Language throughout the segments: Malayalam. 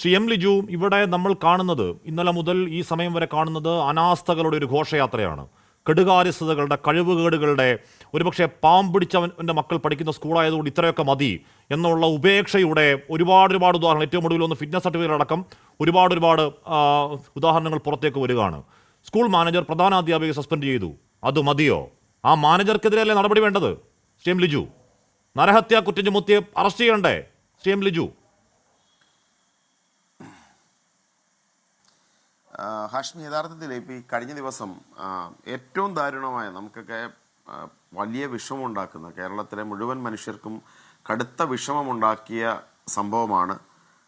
ശ്രീ എം ലിജു, ഇവിടെ നമ്മൾ കാണുന്നത് ഇന്നലെ മുതൽ ഈ സമയം വരെ കാണുന്നത് അനാസ്ഥകളുടെ ഒരു ഘോഷയാത്രയാണ്. കെടുകാര്യസ്ഥതകളുടെ, കഴിവുകേടുകളുടെ, ഒരുപക്ഷെ പാമ്പ് പിടിച്ചവൻ്റെ മക്കൾ പഠിക്കുന്ന സ്കൂളായതുകൊണ്ട് ഇത്രയൊക്കെ മതി എന്നുള്ള ഉപേക്ഷയുടെ ഒരുപാട് ഉദാഹരണങ്ങൾ, ഏറ്റവും ഒടുവിൽ ഒന്ന് ഫിറ്റ്നസ് സർട്ടിഫിക്കറ്റ് അടക്കം ഒരുപാട് ഉദാഹരണങ്ങൾ പുറത്തേക്ക് വരികയാണ്. സ്കൂൾ മാനേജർ പ്രധാന അധ്യാപികയെ സസ്പെൻഡ് ചെയ്തു. അത് മതിയോ? ആ മാനേജർക്കെതിരെയല്ലേ നടപടി വേണ്ടത്? ശ്രീ എം ലിജു, നരഹത്യാ കുറ്റം ചുമത്തിയെ അറസ്റ്റ് ചെയ്യണ്ടേ? ശ്രീ എം ലിജു. ഹാഷ്മി, യഥാർത്ഥത്തിൽ ഇപ്പോൾ ഈ കഴിഞ്ഞ ദിവസം ഏറ്റവും ദാരുണമായ, നമുക്കൊക്കെ വലിയ വിഷമമുണ്ടാക്കുന്ന, കേരളത്തിലെ മുഴുവൻ മനുഷ്യർക്കും കടുത്ത വിഷമമുണ്ടാക്കിയ സംഭവമാണ്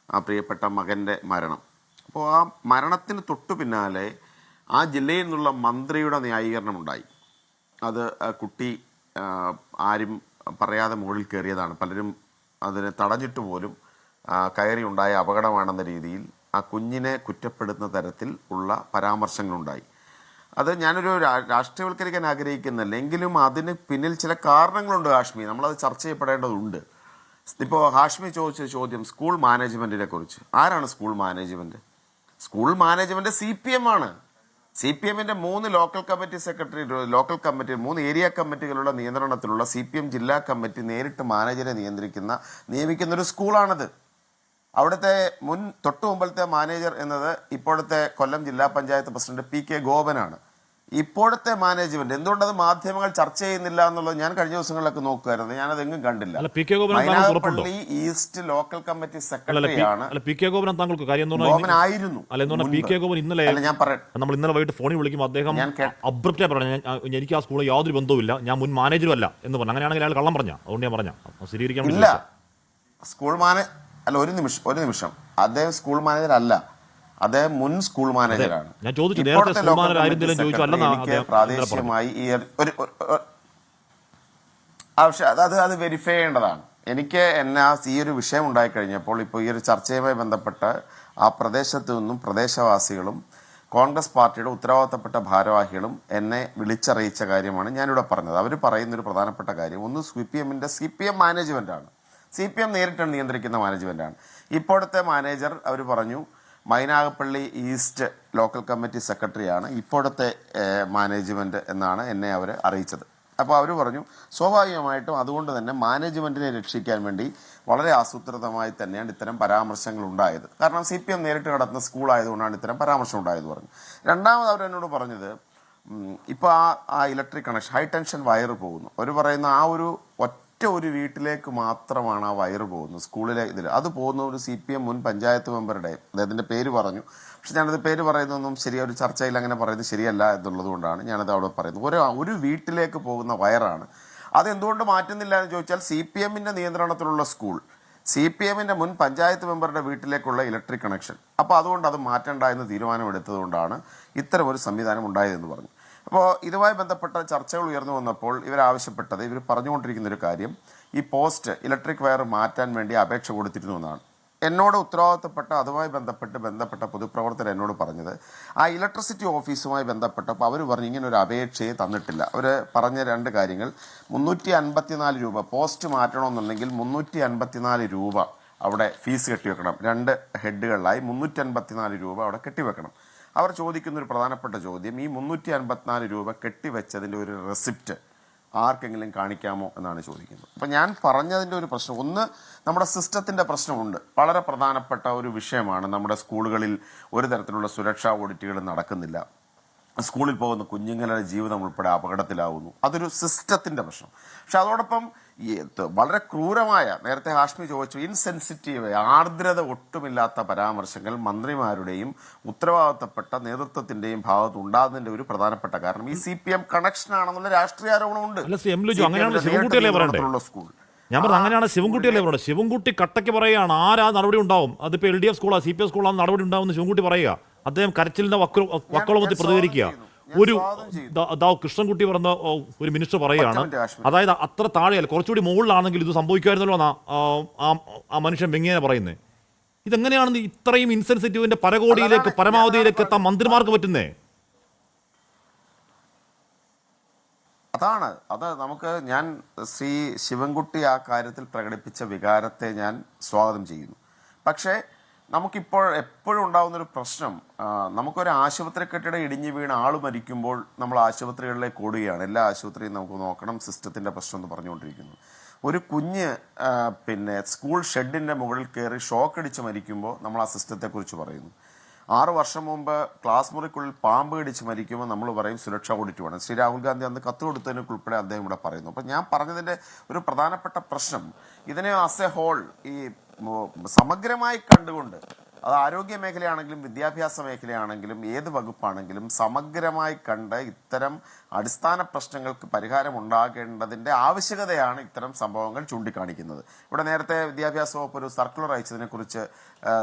ആ പ്രിയപ്പെട്ട മകൻ്റെ മരണം. അപ്പോൾ ആ മരണത്തിന് തൊട്ടു പിന്നാലെ ആ ജില്ലയിൽ നിന്നുള്ള മന്ത്രിയുടെ ന്യായീകരണമുണ്ടായി. അത് കുട്ടി ആരും പറയാതെ മുകളിൽ കയറിയതാണ്, പലരും അതിനെ തടഞ്ഞിട്ട് പോലും കയറി ഉണ്ടായ അപകടമാണെന്ന രീതിയിൽ ആ കുഞ്ഞിനെ കുറ്റപ്പെടുത്തുന്ന തരത്തിൽ ഉള്ള പരാമർശങ്ങളുണ്ടായി. അത് ഞാനൊരു രാഷ്ട്രീയവൽക്കരിക്കാൻ ആഗ്രഹിക്കുന്നില്ല, എങ്കിലും അതിന് പിന്നിൽ ചില കാരണങ്ങളുണ്ട് ഹാഷ്മി, നമ്മളത് ചർച്ച ചെയ്യപ്പെടേണ്ടതുണ്ട്. ഇപ്പോൾ ഹാഷ്മി ചോദിച്ച ചോദ്യം സ്കൂൾ മാനേജ്മെൻറ്റിനെ കുറിച്ച്. ആരാണ് school management? School management CPM ആണ്. CPMൻ്റെ 3 local committee secretary, local committee 3 area കമ്മിറ്റികളുടെ നിയന്ത്രണത്തിലുള്ള CPM ജില്ലാ കമ്മിറ്റി നേരിട്ട് മാനേജരെ നിയമിക്കുന്ന ഒരു സ്കൂളാണത്. അവിടുത്തെ തൊട്ടു മുമ്പത്തെ മാനേജർ എന്നത് ഇപ്പോഴത്തെ കൊല്ലം ജില്ലാ പഞ്ചായത്ത് പ്രസിഡന്റ് PK ഗോപനാണ്. ഇപ്പോഴത്തെ മാനേജ്മെന്റ് എന്തുകൊണ്ടത് മാധ്യമങ്ങൾ ചർച്ച ചെയ്യുന്നില്ല എന്നുള്ളത് ഞാൻ കഴിഞ്ഞ ദിവസങ്ങളിലൊക്കെ നോക്കുമായിരുന്നു, ഞാനത് എങ്ങും കണ്ടില്ല. മൈനാഗപ്പള്ളി ഈസ്റ്റ് ലോക്കൽ കമ്മിറ്റി സെക്രട്ടറിയാണ് ഗോപനായിരുന്നു. ഞാൻ പറയട്ടെ, നമ്മൾ ഇന്നലെ വൈകിട്ട് ഫോണിൽ വിളിക്കുമ്പോൾ അദ്ദേഹം അബ്രപ്റ്റായി പറഞ്ഞു, എനിക്ക് ആ സ്കൂളിൽ യാതൊരു ബന്ധവുമില്ല, ഞാൻ മുൻ മാനേജറും അല്ല എന്ന് പറഞ്ഞു. അങ്ങനെയാണെങ്കിൽ അയാൾ കള്ളം പറഞ്ഞ, അതുകൊണ്ട് ഞാൻ പറഞ്ഞ സ്ഥിരീകരിക്കാൻ ഇല്ല. സ്കൂൾ അല്ല, ഒരു നിമിഷം, അദ്ദേഹം സ്കൂൾ മാനേജർ അല്ല, അദ്ദേഹം മുൻ സ്കൂൾ മാനേജറാണ്. പ്രാദേശികമായി അത് വെരിഫൈ ചെയ്യേണ്ടതാണ്. എന്നെ ഈ ഒരു വിഷയം ഉണ്ടായിക്കഴിഞ്ഞപ്പോൾ, ഇപ്പോൾ ഈ ഒരു ചർച്ചയുമായി ബന്ധപ്പെട്ട് ആ പ്രദേശത്തു നിന്നും പ്രദേശവാസികളും കോൺഗ്രസ് പാർട്ടിയുടെ ഉത്തരവാദിത്തപ്പെട്ട ഭാരവാഹികളും എന്നെ വിളിച്ചറിയിച്ച കാര്യമാണ് ഞാനിവിടെ പറഞ്ഞത്. അവർ പറയുന്നൊരു പ്രധാനപ്പെട്ട കാര്യം, ഒന്ന് CPM മാനേജ്മെന്റാണ്. CPM നേരിട്ടാണ് നിയന്ത്രിക്കുന്ന മാനേജ്മെന്റാണ്. ഇപ്പോഴത്തെ മാനേജർ അവർ പറഞ്ഞു മൈനാഗപ്പള്ളി ഈസ്റ്റ് ലോക്കൽ കമ്മിറ്റി സെക്രട്ടറിയാണ് ഇപ്പോഴത്തെ മാനേജ്മെന്റ് എന്നാണ് എന്നെ അവർ അറിയിച്ചത്. അപ്പോൾ അവർ പറഞ്ഞു സ്വാഭാവികമായിട്ടും അതുകൊണ്ട് തന്നെ മാനേജ്മെന്റിനെ രക്ഷിക്കാൻ വേണ്ടി വളരെ ആസൂത്രിതമായി തന്നെയാണ് ഇത്തരം പരാമർശങ്ങൾ ഉണ്ടായത്. കാരണം CPM നേരിട്ട് നടത്തുന്ന സ്കൂൾ ആയതുകൊണ്ടാണ് ഇത്തരം പരാമർശം ഉണ്ടായത് പറഞ്ഞു. രണ്ടാമത് അവർ എന്നോട് പറഞ്ഞത്, ഇപ്പോൾ ആ electric connection, high tension wire പോകുന്നു. അവർ പറയുന്ന ആ ഒരു വീട്ടിലേക്ക് മാത്രമാണ് ആ വയറ് പോകുന്നത് സ്കൂളിലെ ഇതിൽ. അത് പോകുന്ന ഒരു CPM മുൻ പഞ്ചായത്ത് മെമ്പറുടെ, അദ്ദേഹത്തിൻ്റെ പേര് പറഞ്ഞു, പക്ഷെ ഞാനത് പേര് പറയുന്നതൊന്നും ഒരു ചർച്ചയിൽ അങ്ങനെ പറയുന്നത് ശരിയല്ല എന്നുള്ളത് കൊണ്ടാണ് ഞാനത് അവിടെ പറയുന്നത്. ഒരു വീട്ടിലേക്ക് പോകുന്ന വയറാണ്. അതെന്തുകൊണ്ട് മാറ്റുന്നില്ല എന്ന് ചോദിച്ചാൽ, CPMൻ്റെ നിയന്ത്രണത്തിലുള്ള സ്കൂൾ, CPMൻ്റെ മുൻ പഞ്ചായത്ത് മെമ്പറുടെ വീട്ടിലേക്കുള്ള ഇലക്ട്രിക് കണക്ഷൻ, അപ്പോൾ അതുകൊണ്ട് അത് മാറ്റേണ്ട എന്ന് തീരുമാനമെടുത്തതുകൊണ്ടാണ് ഇത്തരമൊരു സംവിധാനം ഉണ്ടായതെന്ന് പറഞ്ഞു. അപ്പോൾ ഇതുമായി ബന്ധപ്പെട്ട ചർച്ചകൾ ഉയർന്നു വന്നപ്പോൾ ഇവർ പറഞ്ഞുകൊണ്ടിരിക്കുന്ന ഒരു കാര്യം, ഈ പോസ്റ്റ് ഇലക്ട്രിക് വയർ മാറ്റാൻ വേണ്ടി അപേക്ഷ കൊടുത്തിരുന്നു എന്നാണ്. എന്നോട് ഉത്തരവാദിത്തപ്പെട്ട അതുമായി ബന്ധപ്പെട്ട പൊതുപ്രവർത്തകർ എന്നോട് പറഞ്ഞത്, ആ ഇലക്ട്രിസിറ്റി ഓഫീസുമായി ബന്ധപ്പെട്ടപ്പോൾ അവർ പറഞ്ഞു ഇങ്ങനെ ഒരു അപേക്ഷയെ തന്നിട്ടില്ല. അവർ പറഞ്ഞ 2 കാര്യങ്ങൾ, 354 രൂപ പോസ്റ്റ് മാറ്റണമെന്നുണ്ടെങ്കിൽ 354 രൂപ അവിടെ ഫീസ് കെട്ടിവെക്കണം. 2 ഹെഡുകളിലായി 354 രൂപ അവിടെ കെട്ടിവെക്കണം. അവർ ചോദിക്കുന്നൊരു പ്രധാനപ്പെട്ട ചോദ്യം, ഈ 354 രൂപ കെട്ടിവെച്ചതിൻ്റെ ഒരു റെസിപ്റ്റ് ആർക്കെങ്കിലും കാണിക്കാമോ എന്നാണ് ചോദിക്കുന്നത്. അപ്പം ഞാൻ പറഞ്ഞതിൻ്റെ ഒരു പ്രശ്നം, ഒന്ന് നമ്മുടെ സിസ്റ്റത്തിൻ്റെ പ്രശ്നമുണ്ട്. വളരെ പ്രധാനപ്പെട്ട ഒരു വിഷയമാണ്, നമ്മുടെ സ്കൂളുകളിൽ ഒരു തരത്തിലുള്ള സുരക്ഷാ ഓഡിറ്റുകൾ നടക്കുന്നില്ല. സ്കൂളിൽ പോകുന്ന കുഞ്ഞുങ്ങളുടെ ജീവിതം ഉൾപ്പെടെ അപകടത്തിലാവുന്നു. അതൊരു സിസ്റ്റത്തിൻ്റെ പ്രശ്നം. പക്ഷെ അതോടൊപ്പം വളരെ ക്രൂരമായ, നേരത്തെ ഹാഷ്മി ചോദിച്ചു, ഇൻസെൻസിറ്റീവ്, ആർദ്രത ഒട്ടുമില്ലാത്ത പരാമർശങ്ങൾ മന്ത്രിമാരുടെയും ഉത്തരവാദിത്തപ്പെട്ട നേതൃത്വത്തിന്റെയും ഭാഗത്ത് ഉണ്ടാകുന്നതിന്റെ ഒരു പ്രധാനപ്പെട്ട കാരണം ഈ CPM കണക്ഷൻ ആണെന്നുള്ള രാഷ്ട്രീയ ആരോപണമുണ്ട്. സ്കൂൾ ഞാൻ പറഞ്ഞത് അങ്ങനെയാണ്. ശിവൻകുട്ടിയല്ലേ പറയുന്നത്? ശിവൻകുട്ടി കട്ടയ്ക്ക് പറയുകയാണ് ആരാ നടപടി ഉണ്ടാവും, അതിപ്പോൾ LDF സ്കൂളാണ്, CPM സ്കൂളാണ്, നടപടി ഉണ്ടാവും എന്ന് ശിവൻകുട്ടി പറയുക. അദ്ദേഹം കരച്ചിലിന്റെ വക്കോളമത്തി പ്രതികരിക്കുക. ഒരു കൃഷ്ണൻകുട്ടി പറഞ്ഞ ഒരു മിനിസ്റ്റർ പറയുകയാണ്, അതായത് അത്ര താഴെയല്ല, കുറച്ചുകൂടി മുകളിലാണെങ്കിൽ ഇത് സംഭവിക്കുമായിരുന്നല്ലോ എന്നാ ആ മനുഷ്യൻ വെങ്ങനെ പറയുന്നത്. ഇതെങ്ങനെയാണ് ഇത്രയും ഇൻസെൻസിറ്റീവിന്റെ പരകോടിയിലേക്ക്, പരമാവധിയിലേക്ക് എത്താൻ മന്ത്രിമാർക്ക് പറ്റുന്നേ? ഞാൻ ശ്രീ ശിവൻകുട്ടി ആ കാര്യത്തിൽ പ്രകടിപ്പിച്ച വികാരത്തെ ഞാൻ സ്വാഗതം ചെയ്യുന്നു. പക്ഷേ നമുക്കിപ്പോൾ എപ്പോഴും ഉണ്ടാകുന്നൊരു പ്രശ്നം, നമുക്കൊരു ആശുപത്രി കെട്ടിടം ഇടിഞ്ഞു വീണ് ആൾ മരിക്കുമ്പോൾ നമ്മൾ ആശുപത്രികളിലേക്ക് ഓടുകയാണ്. എല്ലാ ആശുപത്രിയും നമുക്ക് നോക്കണം, സിസ്റ്റത്തിൻ്റെ പ്രശ്നം എന്ന് പറഞ്ഞുകൊണ്ടിരിക്കുന്നു. ഒരു കുഞ്ഞ് സ്കൂൾ ഷെഡിൻ്റെ മുകളിൽ കയറി ഷോക്ക് അടിച്ച് മരിക്കുമ്പോൾ നമ്മൾ ആ സിസ്റ്റത്തെക്കുറിച്ച് പറയുന്നു. 6 വർഷം മുമ്പ് ക്ലാസ് മുറിക്കുള്ളിൽ പാമ്പ് കടിച്ച് മരിക്കുമ്പോൾ നമ്മൾ പറയും സുരക്ഷാ ഓഡിറ്റ് വേണം. ശ്രീ രാഹുൽ ഗാന്ധി അന്ന് കത്ത് കൊടുത്തതിനുൾപ്പെടെ അദ്ദേഹം ഇവിടെ പറയുന്നു. അപ്പം ഞാൻ പറഞ്ഞതിൻ്റെ ഒരു പ്രധാനപ്പെട്ട പ്രശ്നം, ഇതിനെ ആസ് എ ഹോൾ ഈ സമഗ്രമായി കണ്ടുകൊണ്ട്, അത് ആരോഗ്യ മേഖലയാണെങ്കിലും വിദ്യാഭ്യാസ മേഖലയാണെങ്കിലും ഏത് വകുപ്പാണെങ്കിലും സമഗ്രമായി കണ്ട് ഇത്തരം അടിസ്ഥാന പ്രശ്നങ്ങൾക്ക് പരിഹാരം ഉണ്ടാകേണ്ടതിൻ്റെ ആവശ്യകതയാണ് ഇത്തരം സംഭവങ്ങൾ ചൂണ്ടിക്കാണിക്കുന്നത്. ഇവിടെ നേരത്തെ വിദ്യാഭ്യാസ വകുപ്പ് ഒരു സർക്കുലർ അയച്ചതിനെക്കുറിച്ച്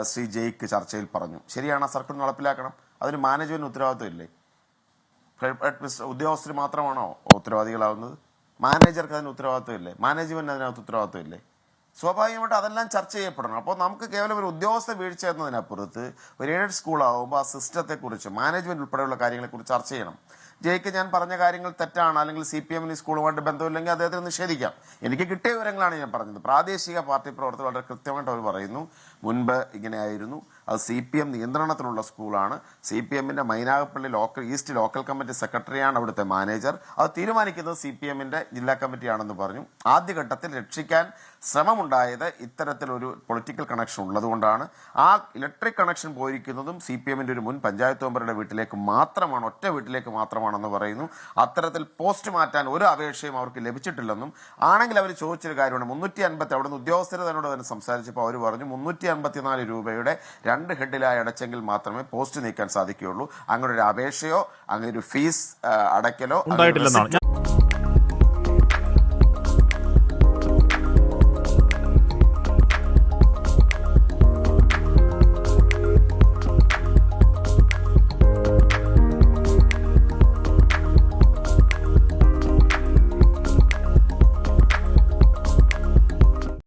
ശ്രീ ജയ്ക്ക് ചർച്ചയിൽ പറഞ്ഞു. ശരിയാണ്, ആ സർക്കുലർ നടപ്പിലാക്കണം. അതിന് മാനേജ്മെൻറ്റ് ഉത്തരവാദിത്വം ഇല്ലേ? ഉദ്യോഗസ്ഥർ മാത്രമാണോ ഉത്തരവാദികളാവുന്നത്? മാനേജർക്ക് അതിന് ഉത്തരവാദിത്വം ഇല്ലേ? മാനേജ്മെൻറ്റ് അതിനകത്ത് ഉത്തരവാദിത്വം ഇല്ലേ? സ്വാഭാവികമായിട്ട് അതെല്ലാം ചർച്ച ചെയ്യപ്പെടണം. അപ്പോൾ നമുക്ക് കേവലം ഒരു ഉദ്യോഗസ്ഥ വീഴ്ച എന്നതിനപ്പുറത്ത് ഒരു എയ്ഡഡ് സ്കൂളാവുമ്പോൾ ആ സിസ്റ്റത്തെക്കുറിച്ച്, മാനേജ്മെൻറ്റ് ഉൾപ്പെടെയുള്ള കാര്യങ്ങളെക്കുറിച്ച് ചർച്ച ചെയ്യണം. ജയ്ക്ക് ഞാൻ പറഞ്ഞ കാര്യങ്ങൾ തെറ്റാണ്, അല്ലെങ്കിൽ CPM സ്കൂളുമായിട്ട് ബന്ധമില്ലെങ്കിൽ അദ്ദേഹത്തിന് നിഷേധിക്കാം. എനിക്ക് കിട്ടിയ വിവരങ്ങളാണ് ഞാൻ പറഞ്ഞത്. പ്രാദേശിക പാർട്ടി പ്രവർത്തകർ വളരെ കൃത്യമായിട്ട് അവർ പറയുന്നു, മുൻപ് ഇങ്ങനെയായിരുന്നു, അത് CPM നിയന്ത്രണത്തിലുള്ള സ്കൂളാണ്. CPMൻ്റെ മൈനാഗപ്പള്ളി ഈസ്റ്റ് ലോക്കൽ കമ്മിറ്റി സെക്രട്ടറിയാണ് അവിടുത്തെ മാനേജർ. അത് തീരുമാനിക്കുന്നത് CPMൻ്റെ ജില്ലാ കമ്മിറ്റിയാണെന്ന് പറഞ്ഞു. ആദ്യഘട്ടത്തിൽ രക്ഷിക്കാൻ ശ്രമമുണ്ടായത് ഇത്തരത്തിലൊരു പൊളിറ്റിക്കൽ കണക്ഷൻ ഉള്ളതുകൊണ്ടാണ്. ആ ഇലക്ട്രിക് കണക്ഷൻ പോയിരിക്കുന്നതും CPMൻ്റെ ഒരു മുൻ പഞ്ചായത്ത് മെമ്പറുടെ വീട്ടിലേക്ക് മാത്രമാണ്, ഒറ്റ വീട്ടിലേക്ക് മാത്രമാണെന്ന് പറയുന്നു. അത്തരത്തിൽ പോസ്റ്റ് മാറ്റാൻ ഒരു അപേക്ഷയും അവർക്ക് ലഭിച്ചിട്ടില്ലെന്നും, ആണെങ്കിൽ അവർ ചോദിച്ചൊരു കാര്യമാണ് 350, അവിടുന്ന് ഉദ്യോഗസ്ഥർ തന്നോട് തന്നെ സംസാരിച്ചപ്പോൾ അവർ പറഞ്ഞു 354 രൂപയുടെ 2 ഹെഡിലായി അടച്ചെങ്കിൽ മാത്രമേ പോസ്റ്റ് നീക്കാൻ സാധിക്കുകയുള്ളൂ. അങ്ങനെ ഒരു അപേക്ഷയോ അങ്ങനെ ഒരു ഫീസ് അടയ്ക്കലോ ഉണ്ടായിട്ടില്ലെന്നാണ്